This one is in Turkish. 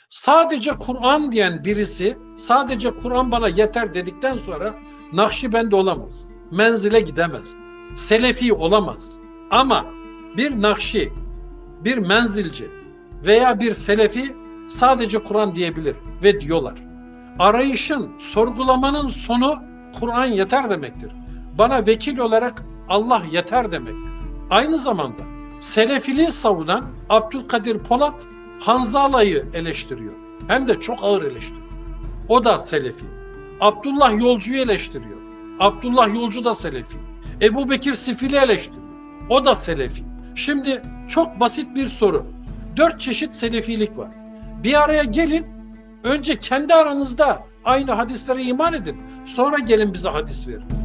Sadece Kur'an diyen birisi, sadece Kur'an bana yeter dedikten sonra Nakşibendi olamaz. Menzile gidemez. Selefi olamaz. Ama bir Nakşi, bir menzilci veya bir Selefi sadece Kur'an diyebilir ve diyorlar. Arayışın, sorgulamanın sonu Kur'an yeter demektir. Bana vekil olarak Allah yeter demektir. Aynı zamanda Selefiliği savunan Abdülkadir Polat Hanzala'yı eleştiriyor. Hem de çok ağır eleştiriyor. O da Selefi. Abdullah Yolcu'yu eleştiriyor. Abdullah Yolcu da Selefi. Ebu Bekir Sifil'i eleştiriyor. O da Selefi. Şimdi çok basit bir soru. 4 çeşit Selefilik var. Bir araya gelin, önce kendi aranızda aynı hadislere iman edin. Sonra gelin bize hadis verin.